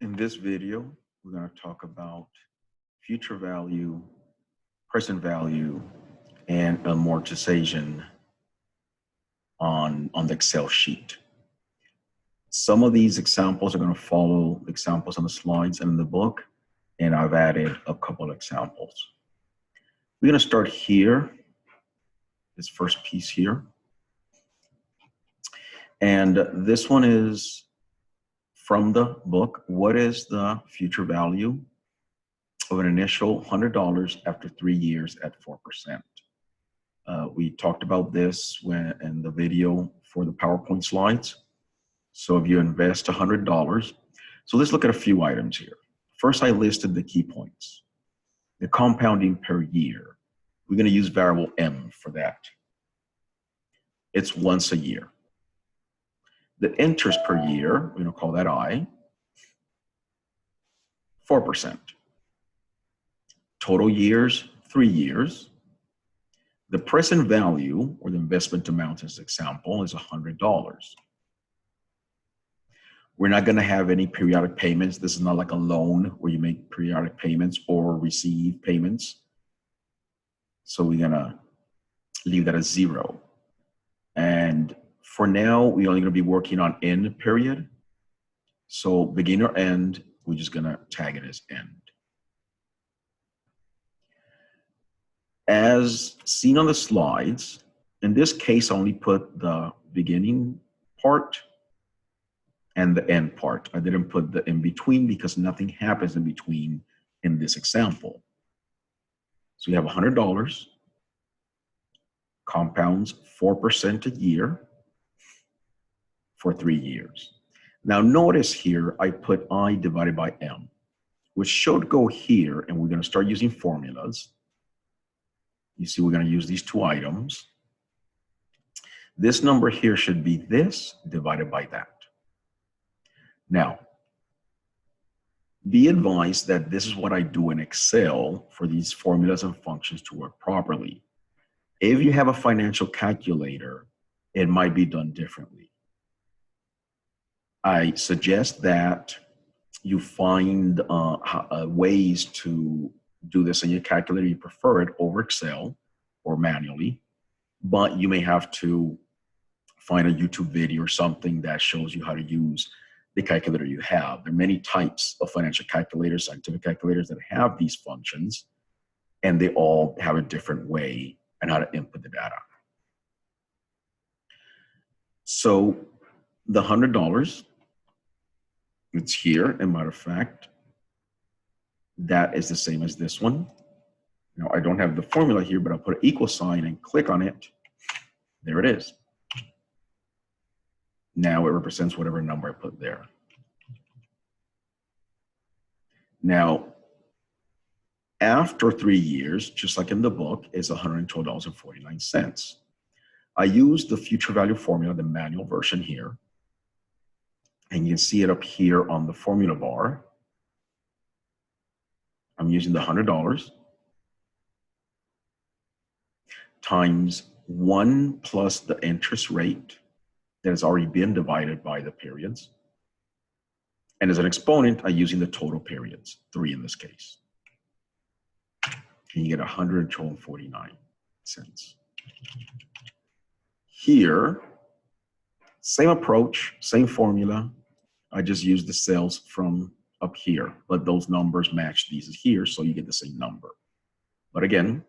In this video, we're going to talk about future value, present value, and amortization on the Excel sheet. Some of these examples are going to follow the examples on the slides and in the book, and I've added a couple of examples. We're going to start here, this first piece here. And this one is from the book. What is the future value of an initial $100 after 3 years at 4%? We talked about this in the video for the PowerPoint slides. So if you invest $100, so let's look at a few items here. First, I listed the key points. The compounding per year. We're going to use variable M for that. It's once a year. The interest per year, we're going to call that I, 4%. Total years, 3 years. The present value, or the investment amount as example, is $100. We're not going to have any periodic payments. This is not like a loan where you make periodic payments or receive payments. So we're going to leave that as 0. And for now, we're only going to be working on end period. So begin or end, we're just going to tag it as end. As seen on the slides, in this case, I only put the beginning part and the end part. I didn't put the in between because nothing happens in between in this example. So we have $100, compounds 4% a year for 3 years. Now notice here, I put I divided by M, which should go here, and we're going to start using formulas. You see, we're going to use these two items. This number here should be this divided by that. Now, be advised that this is what I do in Excel for these formulas and functions to work properly. If you have a financial calculator, it might be done differently. I suggest that you find ways to do this in your calculator. You prefer it over Excel or manually, but you may have to find a YouTube video or something that shows you how to use the calculator you have. There are many types of financial calculators, scientific calculators that have these functions, and they all have a different way on how to input the data. So the $100, it's here. As a matter of fact, that is the same as this one. Now, I don't have the formula here, but I'll put an equal sign and click on it. There it is. Now it represents whatever number I put there. Now, after 3 years, just like in the book, is $112.49. I used the future value formula, the manual version here. And you can see it up here on the formula bar. I'm using the $100 times 1 plus the interest rate that has already been divided by the periods. And as an exponent, I'm using the total periods, 3 in this case. And you get $112.49. Here, same approach, same formula. I just use the cells from up here, but those numbers match these here, so you get the same number. But again,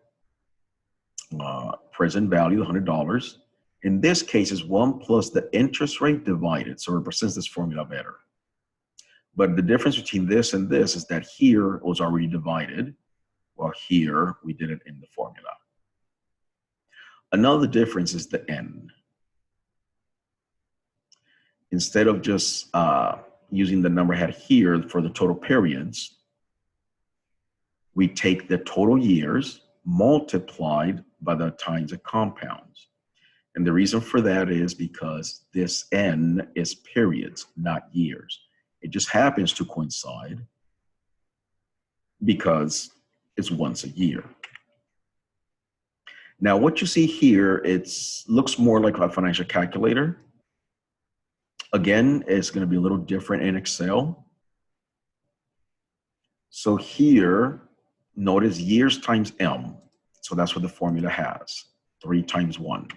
present value, $100. In this case, is 1 plus the interest rate divided, so it represents this formula better. But the difference between this and this is that here it was already divided, while here we did it in the formula. Another difference is the N. Instead of just using the number I had here for the total periods, we take the total years multiplied by the times it compounds. And the reason for that is because this N is periods, not years. It just happens to coincide because it's once a year. Now, what you see here, it looks more like a financial calculator. Again, it's going to be a little different in Excel. So here, notice years times M. So that's what the formula has, 3 times 1.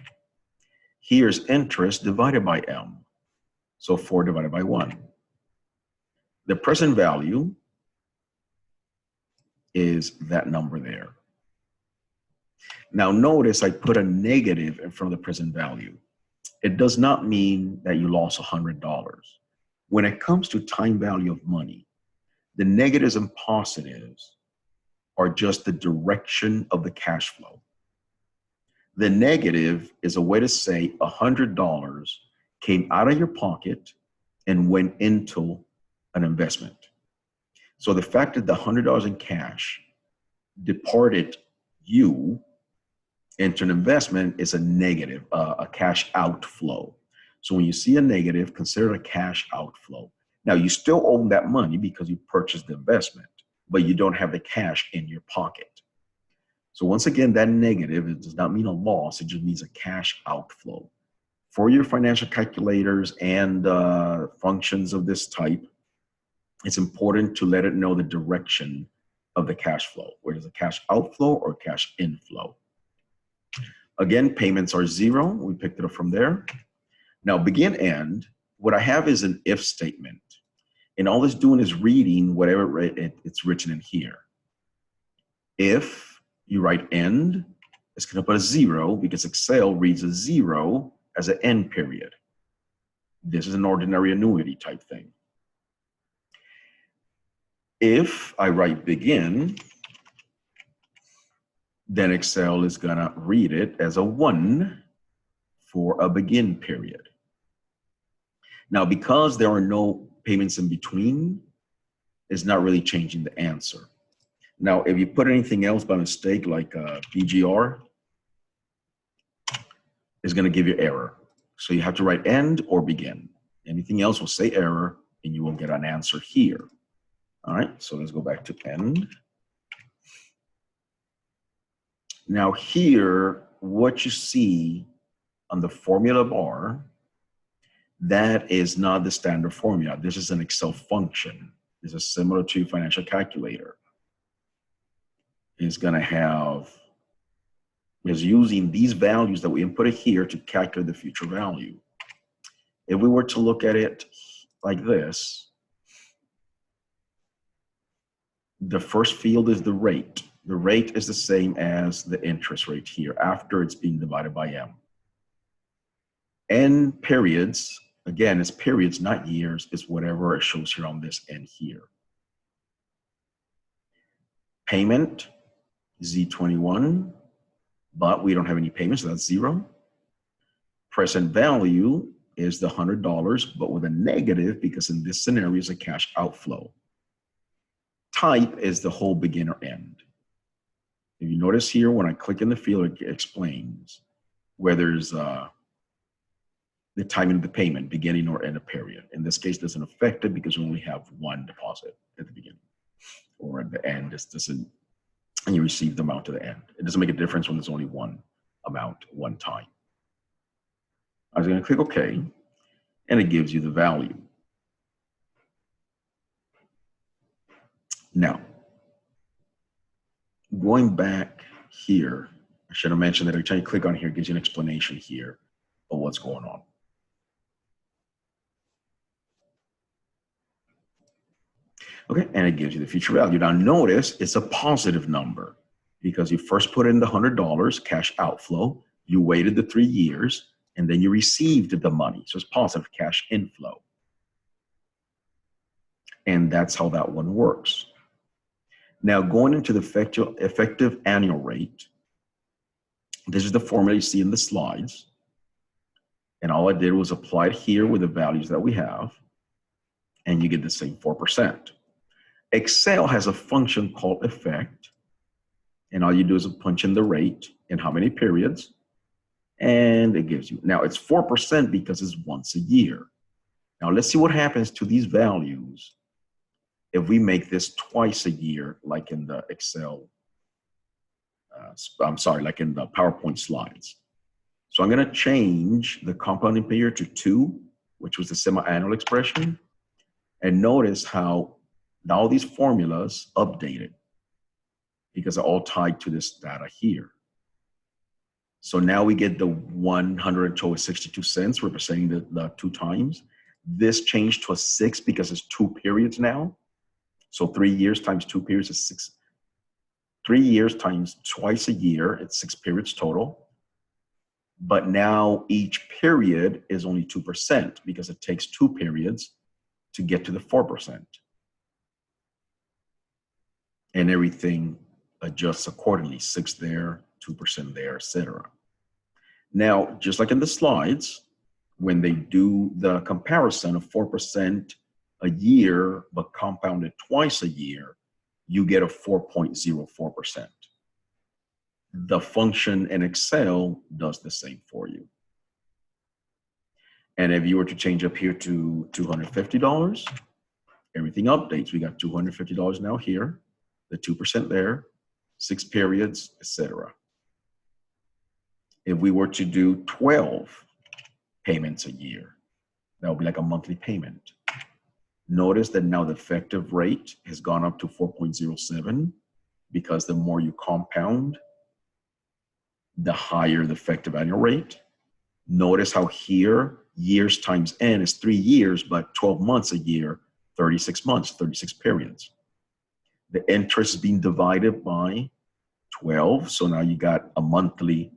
Here's interest divided by M. So 4 divided by 1. The present value is that number there. Now notice I put a negative in front of the present value. It does not mean that you lost $100. When it comes to time value of money, the negatives and positives are just the direction of the cash flow. The negative is a way to say $100 came out of your pocket and went into an investment. So the fact that the $100 in cash departed you into an investment is a negative, a cash outflow. So when you see a negative, consider it a cash outflow. Now you still own that money because you purchased the investment, but you don't have the cash in your pocket. So once again, that negative, it does not mean a loss, it just means a cash outflow. For your financial calculators and functions of this type, it's important to let it know the direction of the cash flow, whether it's a cash outflow or cash inflow. Again, payments are 0. We picked it up from there. Now begin end, what I have is an if statement. And all it's doing is reading whatever it's written in here. If you write end, it's going to put a 0 because Excel reads a 0 as an end period. This is an ordinary annuity type thing. If I write begin, then Excel is going to read it as a 1 for a begin period. Now, because there are no payments in between, it's not really changing the answer. Now, if you put anything else by mistake, like BGR, it's going to give you error. So you have to write end or begin. Anything else will say error, and you will get an answer here. All right, so let's go back to end. Now here, what you see on the formula bar, that is not the standard formula. This is an Excel function. This is similar to financial calculator. It's gonna have, is using these values that we input here to calculate the future value. If we were to look at it like this, the first field is the rate. The rate is the same as the interest rate here after it's being divided by M. End periods, again, it's periods, not years. It's whatever it shows here on this end here. Payment, Z21, but we don't have any payments, so that's 0. Present value is the $100, but with a negative because in this scenario it's a cash outflow. Type is the whole begin or end. If you notice here, when I click in the field, it explains whether there's the timing of the payment, beginning or end of period. In this case, it doesn't affect it because we only have one deposit at the beginning. Or at the end, it doesn't, and you receive the amount to the end. It doesn't make a difference when there's only one amount, one time. I was going to click OK, and it gives you the value. Now, going back here, I should have mentioned that every time you click on here, it gives you an explanation here of what's going on. Okay, and it gives you the future value. Now notice it's a positive number because you first put in the $100 cash outflow, you waited the 3 years, and then you received the money. So it's positive cash inflow. And that's how that one works. Now going into the effective annual rate, this is the formula you see in the slides. And all I did was apply it here with the values that we have, and you get the same 4%. Excel has a function called effect, and all you do is punch in the rate and how many periods, and it gives you. Now it's 4% because it's once a year. Now let's see what happens to these values if we make this twice a year, like in the Excel, like in the PowerPoint slides. So I'm gonna change the compounding period to 2, which was the semi-annual expression, and notice how Now these formulas updated because they're all tied to this data here. So now we get the 162 cents representing the 2 times. This changed to a 6 because it's 2 periods now. So 3 years times 2 periods is 6. 3 years times twice a year, it's 6 periods total. But now each period is only 2% because it takes 2 periods to get to the 4%. And everything adjusts accordingly, 6 there, 2% there, etc. Now, just like in the slides, when they do the comparison of 4% a year, but compounded twice a year, you get a 4.04%. The function in Excel does the same for you. And if you were to change up here to $250, everything updates. We got $250 now here, the 2% there, 6 periods, etc. If we were to do 12 payments a year, that would be like a monthly payment. Notice that now the effective rate has gone up to 4.07 because the more you compound, the higher the effective annual rate. Notice how here, years times n is 3 years, but 12 months a year, 36 months, 36 periods. The interest is being divided by 12, so now you got a monthly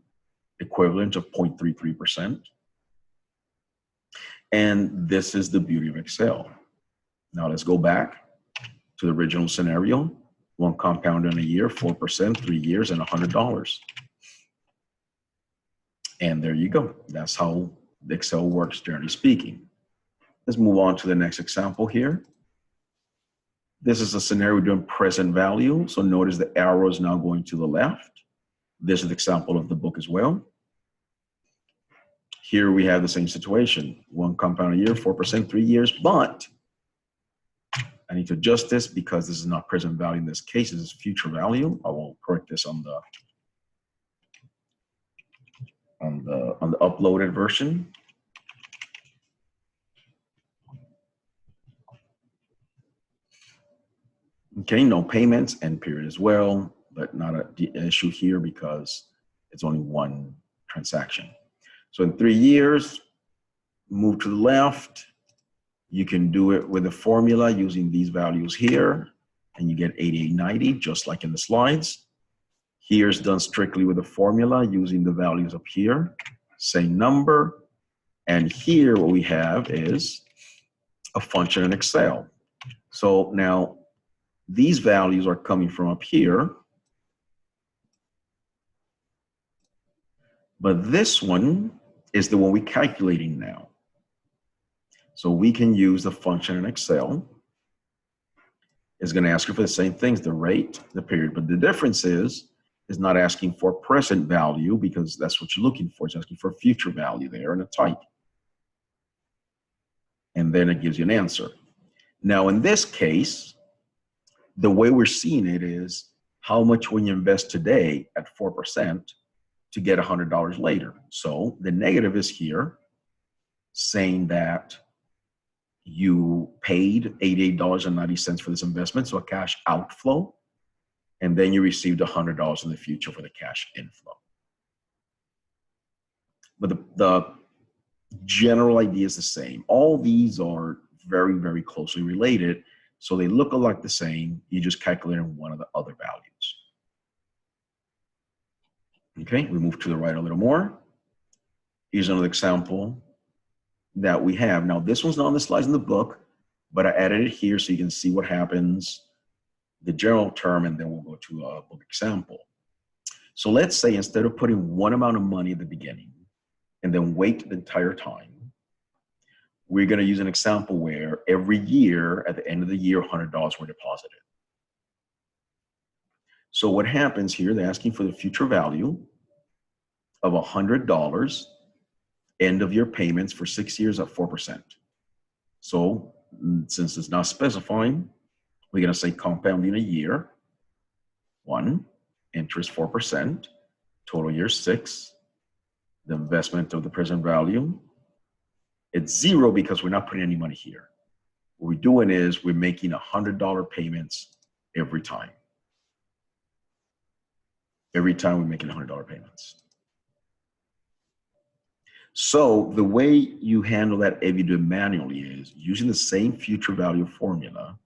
equivalent of 0.33%. And this is the beauty of Excel. Now let's go back to the original scenario. 1 compound in a year, 4%, 3 years, and $100. And there you go. That's how Excel works, generally speaking. Let's move on to the next example here. This is a scenario doing present value. So notice the arrow is now going to the left. This is the example of the book as well. Here we have the same situation. 1 compound a year, 4%, 3 years, but I need to adjust this because this is not present value in this case. This is future value. I will correct this on the uploaded version. Okay, no payments, end period as well, but not an issue here because it's only 1 transaction. So in 3 years, move to the left. You can do it with a formula using these values here, and you get 8890, just like in the slides. Here's done strictly with a formula using the values up here, same number. And here what we have is a function in Excel. So now these values are coming from up here, but this one is the one we're calculating now. So we can use the function in Excel. It's going to ask you for the same things, the rate, the period, but the difference is not asking for present value because that's what you're looking for. It's asking for future value there and a type. And then it gives you an answer. Now in this case, the way we're seeing it is how much when you invest today at 4% to get $100 later. So the negative is here saying that you paid $88.90 for this investment, so a cash outflow, and then you received $100 in the future for the cash inflow. But the general idea is the same. All these are very, very closely related, so they look alike the same. You just calculate in one of the other values. Okay, we move to the right a little more. Here's another example that we have. Now, this one's not on the slides in the book, but I added it here so you can see what happens, the general term, and then we'll go to a book example. So let's say instead of putting one amount of money at the beginning and then wait the entire time, we're going to use an example where every year, at the end of the year, $100 were deposited. So what happens here, they're asking for the future value of $100, end of year payments for 6 years at 4%. So since it's not specifying, we're going to say compounding a year, 1, interest 4%, total year 6, the investment of the present value, it's 0 because we're not putting any money here. What we're doing is we're making $100 payments every time. Every time we're making $100 payments. So the way you handle that if you do it manually is using the same future value formula.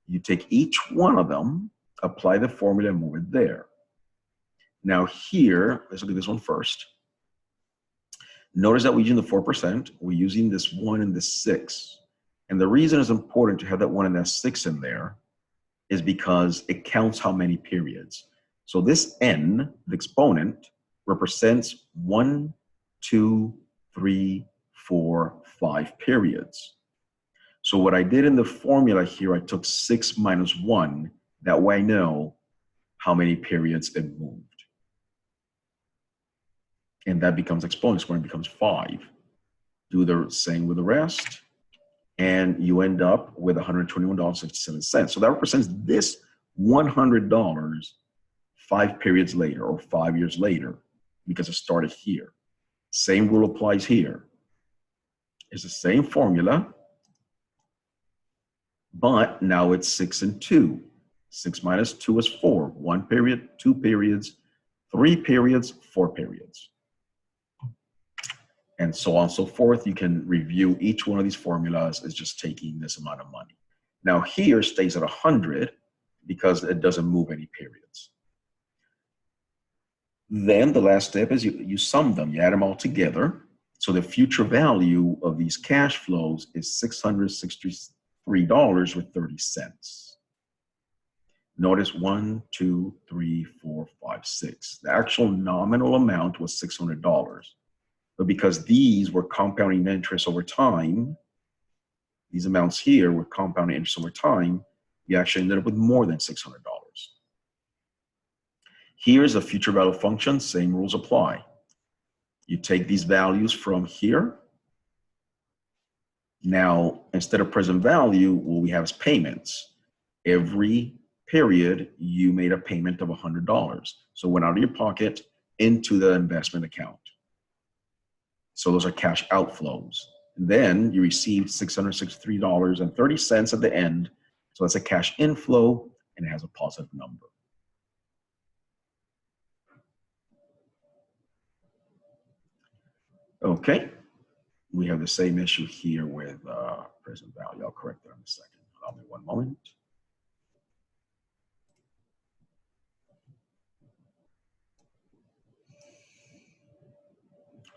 You take each one of them, apply the formula, and move it there. Now here, let's look at this one first. Notice that we're using the 4%. We're using this 1 and this 6. And the reason it's important to have that 1 and that 6 in there is because it counts how many periods. So this n, the exponent, represents 1, 2, 3, 4, 5 periods. So what I did in the formula here, I took 6 minus 1. That way I know how many periods it moved. And that becomes exponent squared, becomes 5. Do the same with the rest, and you end up with $121.67. So that represents this $100 5 periods later or 5 years later, because it started here. Same rule applies here. It's the same formula, but now it's 6 and 2. 6 minus 2 is 4. 1 period, 2 periods, 3 periods, 4 periods. And so on and so forth. You can review each one of these formulas as just taking this amount of money. Now here stays at 100 because it doesn't move any periods. Then the last step is you sum them, you add them all together. So the future value of these cash flows is $663.30. Notice 1, 2, 3, 4, 5, 6. The actual nominal amount was $600. But because these were compounding interest over time, these amounts here were compounding interest over time, you actually ended up with more than $600. Here's a future value function, same rules apply. You take these values from here. Now, instead of present value, what we have is payments. Every period, you made a payment of $100. So it went out of your pocket into the investment account. So those are cash outflows. And then you received $663.30 at the end. So that's a cash inflow, and it has a positive number. Okay, we have the same issue here with present value. I'll correct that in a second. Allow me one moment.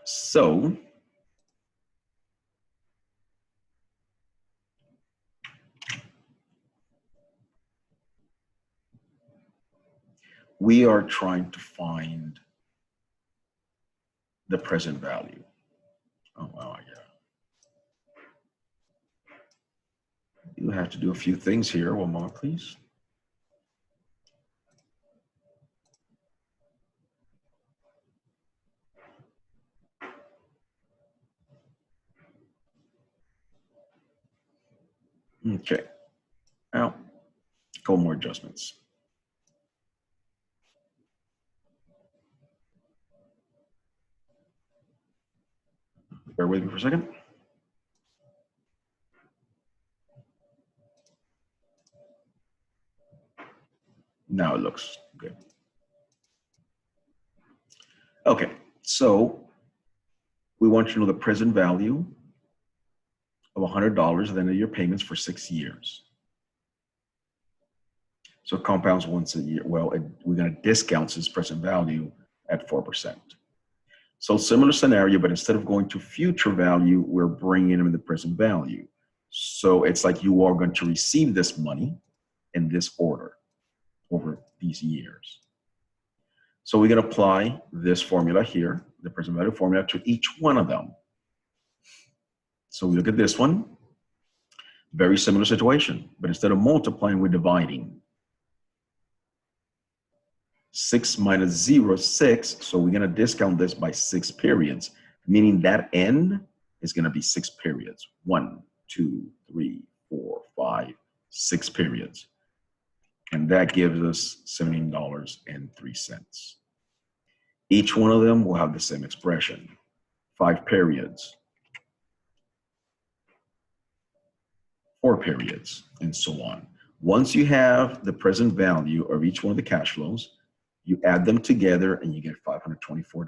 So we are trying to find the present value. Oh, wow, yeah. You have to do a few things here. One moment, please. Okay. Now, a couple more adjustments. Bear with me for a second. Now it looks good. Okay, so we want you to know the present value of $100 at the end of your payments for 6 years. So it compounds once a year. Well, we're going to discount this present value at 4%. So similar scenario, but instead of going to future value, we're bringing them in the present value. So it's like you are going to receive this money in this order over these years. So we're going to apply this formula here, the present value formula, to each one of them. So we look at this one, very similar situation, but instead of multiplying, we're dividing. 6 minus 0 is 6, so we're going to discount this by 6 periods, meaning that n is going to be 6 periods. 1, 2, 3, 4, 5, 6 periods. And that gives us $17.03. Each one of them will have the same expression. 5 periods. or periods, and so on. Once you have the present value of each one of the cash flows, you add them together and you get $524.21.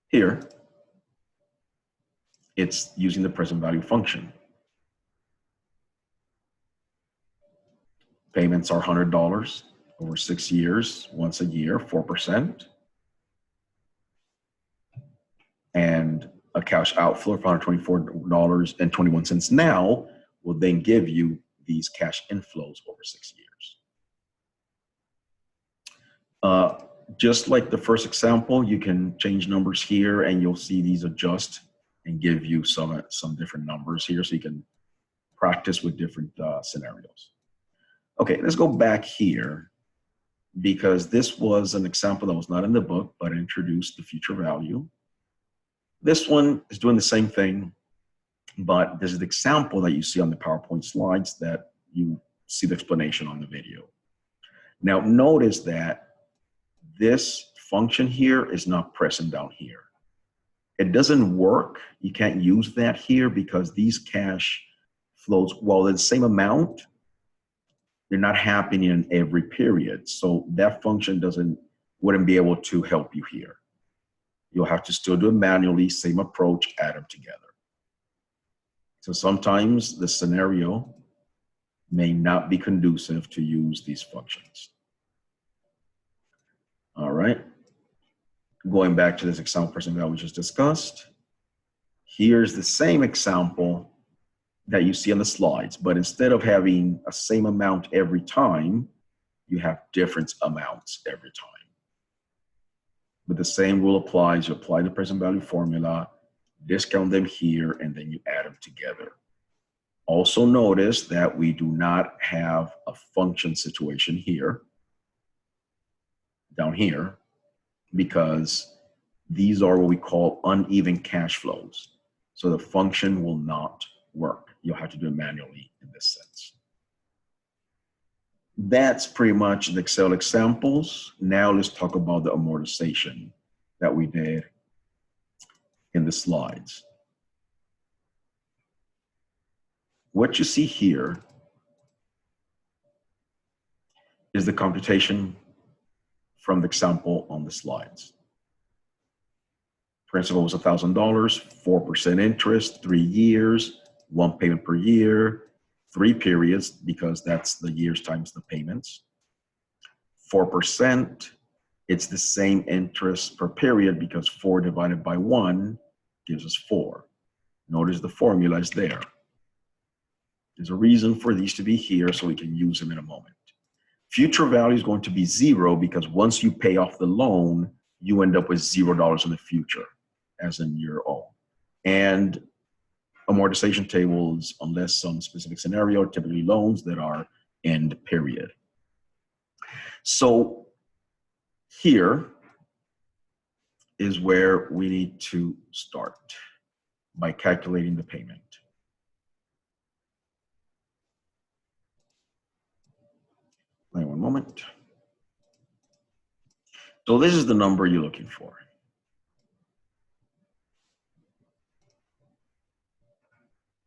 Here, it's using the present value function. Payments are $100 over 6 years, once a year, 4%. And a cash outflow of $124.21 now will then give you these cash inflows over 6 years. Just like the first example, you can change numbers here and you'll see these adjust and give you some different numbers here so you can practice with different scenarios. Okay, let's go back here because this was an example that was not in the book, but it introduced the future value. This one is doing the same thing, but there's an example that you see on the PowerPoint slides that you see the explanation on the video. Now notice that this function here is not present down here. It doesn't work. You can't use that here because these cash flows, while they're the same amount, they're not happening in every period. So that function wouldn't be able to help you here. You'll have to still do it manually, same approach, add them together. So sometimes the scenario may not be conducive to use these functions. All right. Going back to this example present value we just discussed. Here's the same example that you see on the slides, but instead of having a same amount every time, you have different amounts every time. But the same rule applies. You apply the present value formula, discount them here, and then you add them together. Also notice that we do not have a function situation here, down here, because these are what we call uneven cash flows. So the function will not work. You'll have to do it manually in this sense. That's pretty much the Excel examples. Now let's talk about the amortization that we did in the slides. What you see here is the computation from the example on the slides. Principal was $1,000, 4% interest, 3 years, 1 payment per year, 3 periods because that's the years times the payments. 4%, it's the same interest per period because 4 divided by 1 gives us 4. Notice the formula is there. There's a reason for these to be here so we can use them in a moment. Future value is going to be 0 because once you pay off the loan, you end up with $0 in the future, as in year O. And amortization tables, unless some specific scenario, typically loans that are end period. So here is where we need to start by calculating the payment. Wait one moment. So this is the number you're looking for.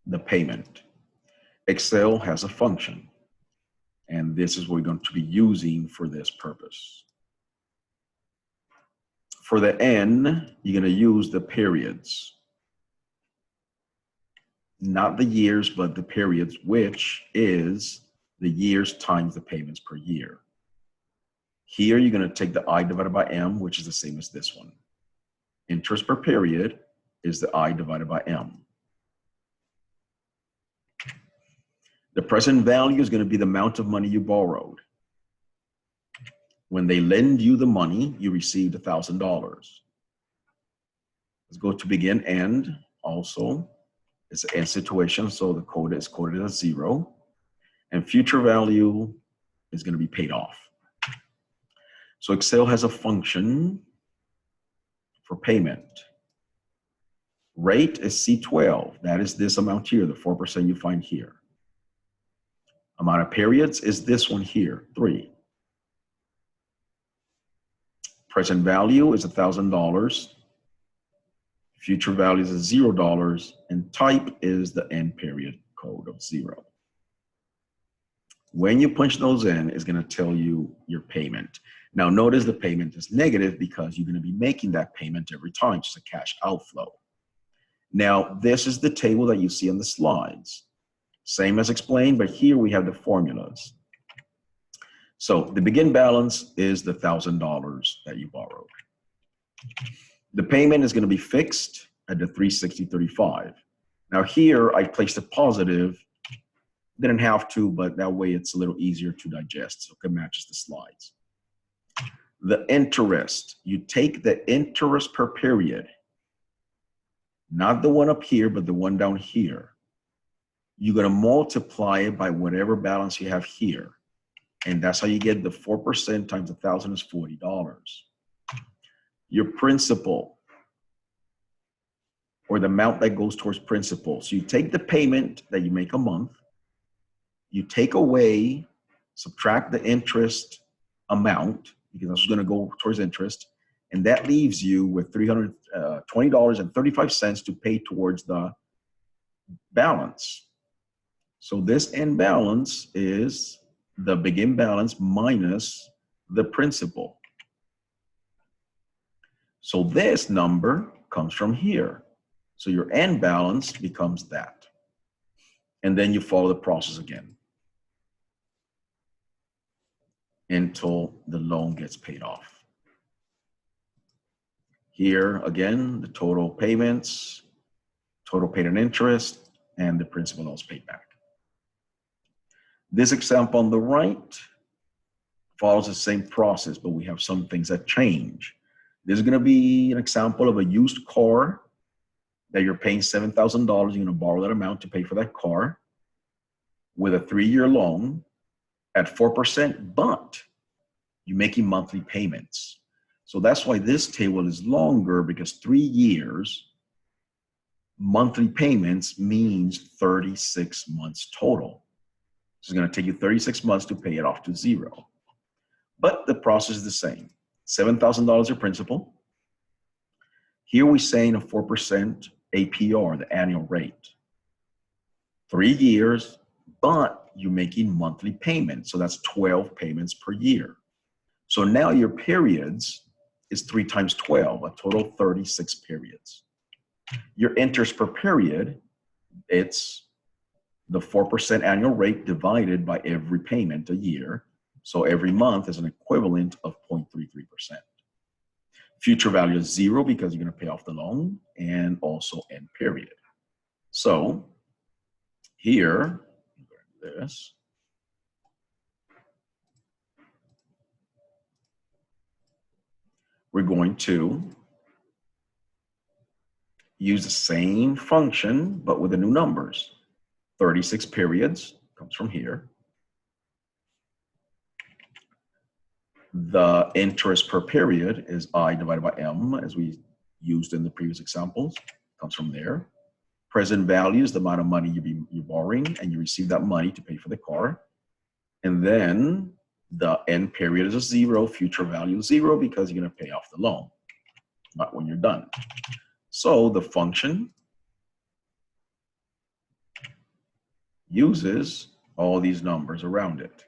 The payment. Excel has a function, and this is what we're going to be using for this purpose. For the N, you're going to use the periods. Not the years, but the periods, which is the years times the payments per year. Here, you're going to take the I divided by M, which is the same as this one. Interest per period is the I divided by M. The present value is going to be the amount of money you borrowed. When they lend you the money, you received $1,000. Let's go to begin end. Also, it's an end situation, so the quota is quoted as 0. And future value is going to be paid off. So Excel has a function for payment. Rate is C12. That is this amount here, the 4% you find here. Amount of periods is this one here, 3. Present value is $1,000. Future value is $0, and type is the end period code of 0. When you punch those in, it's going to tell you your payment. Now, notice the payment is negative because you're going to be making that payment every time, just a cash outflow. Now, this is the table that you see on the slides. Same as explained, but here we have the formulas. So the begin balance is the $1,000 that you borrowed. The payment is going to be fixed at the $360.35. Now here I placed a positive. Didn't have to, but that way it's a little easier to digest, so it matches the slides. The interest, you take the interest per period, not the one up here, but the one down here. You're going to multiply it by whatever balance you have here. And that's how you get the 4% times 1,000 is $40. Your principal, or the amount that goes towards principal. So you take the payment that you make a month, you take away, subtract the interest amount, because that's going to go towards interest, and that leaves you with $320.35 to pay towards the balance. So this end balance is the begin balance minus the principal. So this number comes from here. So your end balance becomes that. And then you follow the process again until the loan gets paid off. Here, again, the total payments, total paid in interest, and the principal loans paid back. This example on the right follows the same process, but we have some things that change. This is going to be an example of a used car that you're paying $7,000. You're going to borrow that amount to pay for that car with a 3-year loan at 4%, but you're making monthly payments. So that's why this table is longer, because 3 years monthly payments means 36 months total. So it's going to take you 36 months to pay it off to 0. But the process is the same. $7,000 of principal. Here we're saying a 4% APR, the annual rate. 3 years, but you're making monthly payments. So that's 12 payments per year. So now your periods is 3 times 12, a total of 36 periods. Your interest per period, it's the 4% annual rate divided by every payment a year. So every month is an equivalent of 0.33%. Future value is 0 because you're going to pay off the loan, and also end period. So here, this. We're going to use the same function, but with the new numbers. 36 periods comes from here. The interest per period is I divided by M, as we used in the previous examples, comes from there. Present value is the amount of money you're borrowing, and you receive that money to pay for the car. And then the end period is a 0, future value is 0, because you're going to pay off the loan, not when you're done. So the function uses all these numbers around it.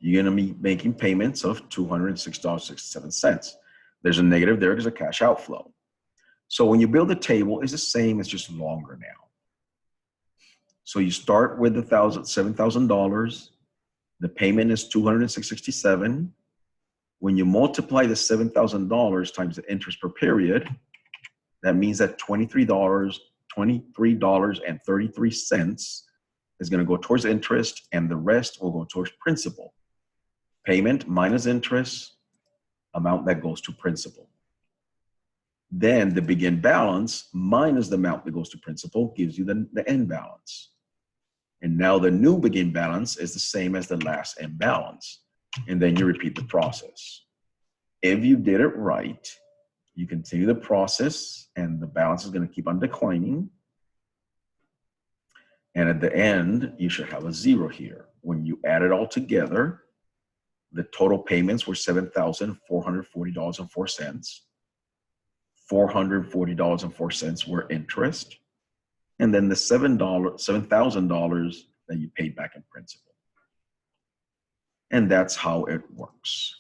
You're going to be making payments of $206.67. There's a negative there because of cash outflow. So when you build a table, it's the same, it's just longer now. So you start with the $7,000. The payment is $206.67. When you multiply the $7,000 times the interest per period, that means that $23.33 is going to go towards interest, and the rest will go towards principal. Payment minus interest, amount that goes to principal. Then the begin balance minus the amount that goes to principal gives you the end balance. And now the new begin balance is the same as the last end balance. And then you repeat the process. If you did it right, you continue the process, and the balance is going to keep on declining. And at the end, you should have a 0 here. When you add it all together, The total payments were $7,440.04. $440.04 were interest, and then the $7,000 that you paid back in principal. And that's how it works.